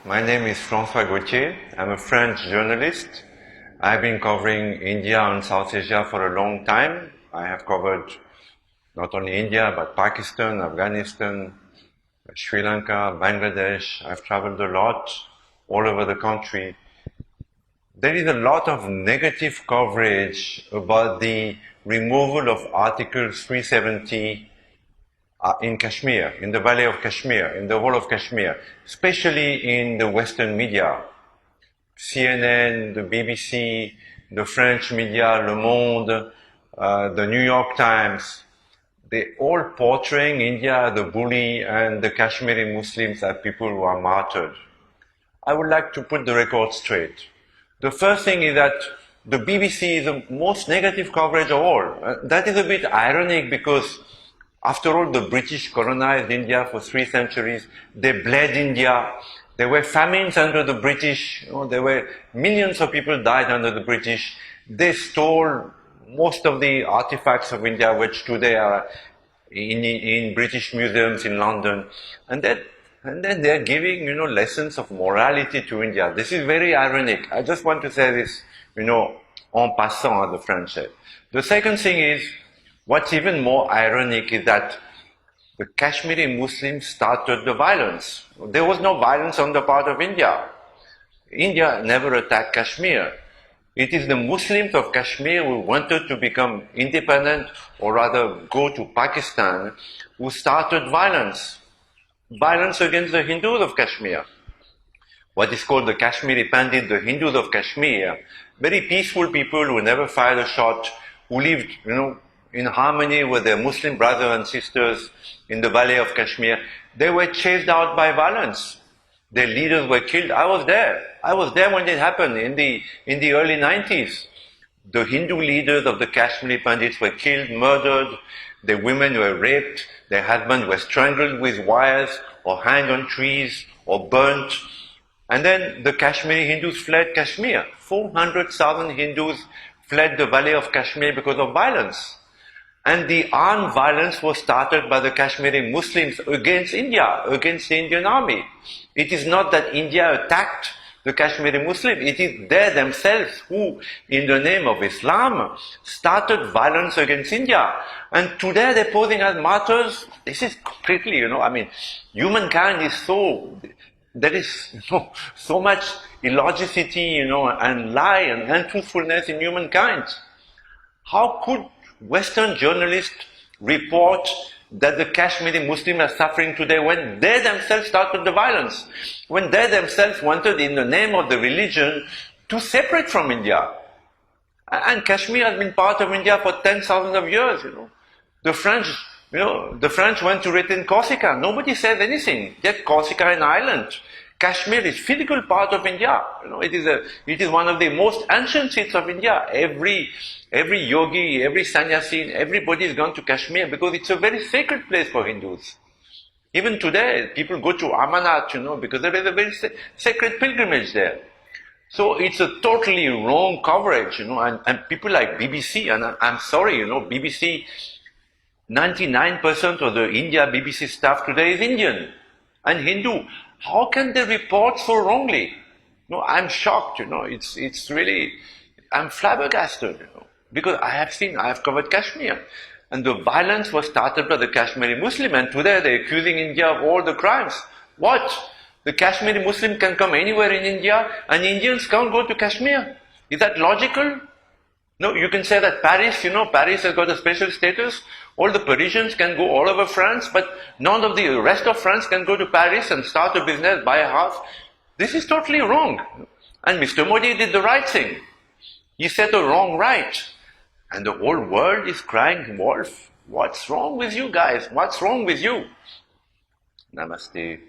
My name is François Gautier. I'm a French journalist. I've been covering India and South Asia for a long time. I have covered not only India, but Pakistan, Afghanistan, Sri Lanka, Bangladesh. I've traveled a lot all over the country. There is a lot of negative coverage about the removal of Article 370 in Kashmir, in the Valley of Kashmir, in the whole of Kashmir, especially in the Western media. CNN, the BBC, the French media, Le Monde, the New York Times, they all portraying India as the bully and the Kashmiri Muslims as people who are martyred. I would like to put the record straight. The first thing is that the BBC is the most negative coverage of all. That is a bit ironic because after all, the British colonized India for 3 centuries. They bled India. There were famines under the British. There were millions of people died under the British. They stole most of the artifacts of India, which today are in British museums in London. And then they're giving, lessons of morality to India. This is very ironic. I just want to say this, en passant, as the French say. The second thing is, what's even more ironic is that the Kashmiri Muslims started the violence. There was no violence on the part of India. India never attacked Kashmir. It is the Muslims of Kashmir who wanted to become independent, or rather go to Pakistan, who started violence. Violence against the Hindus of Kashmir. What is called the Kashmiri Pandit, the Hindus of Kashmir, very peaceful people who never fired a shot, who lived, in harmony with their Muslim brothers and sisters in the Valley of Kashmir. They were chased out by violence. Their leaders were killed. I was there. I was there when it happened in the early 90s. The Hindu leaders of the Kashmiri Pandits were killed, murdered. Their women were raped. Their husbands were strangled with wires or hanged on trees or burnt. And then the Kashmiri Hindus fled Kashmir. 400,000 Hindus fled the Valley of Kashmir because of violence. And the armed violence was started by the Kashmiri Muslims against India, against the Indian army. It is not that India attacked the Kashmiri Muslims. It is they themselves who, in the name of Islam, started violence against India. And today they're posing as martyrs. This is completely, humankind is there is so much illogicity, and lie and untruthfulness in humankind. How could Western journalists report that the Kashmiri Muslims are suffering today when they themselves started the violence, when they themselves wanted, in the name of the religion, to separate from India? And Kashmir has been part of India for 10,000 of years. The French went to retain Corsica. Nobody says anything. Yet Corsica is an island. Kashmir is physical part of India. It is one of the most ancient seats of India. Every yogi, every sannyasi, everybody has gone to Kashmir because it's a very sacred place for Hindus. Even today, people go to Amarnath, because there is a very sacred pilgrimage there. So it's a totally wrong coverage, and people like BBC, and I'm sorry, BBC, 99% of the India BBC staff today is Indian and Hindu. How can they report so wrongly? I'm shocked, it's really, I'm flabbergasted, because I have covered Kashmir. And the violence was started by the Kashmiri Muslim, and today they're accusing India of all the crimes. What? The Kashmiri Muslim can come anywhere in India, and Indians can't go to Kashmir. Is that logical? No, you can say that Paris, Paris has got a special status. All the Parisians can go all over France, but none of the rest of France can go to Paris and start a business, buy a house. This is totally wrong. And Mr. Modi did the right thing. He set the wrong right. And the whole world is crying wolf. What's wrong with you guys? What's wrong with you? Namaste.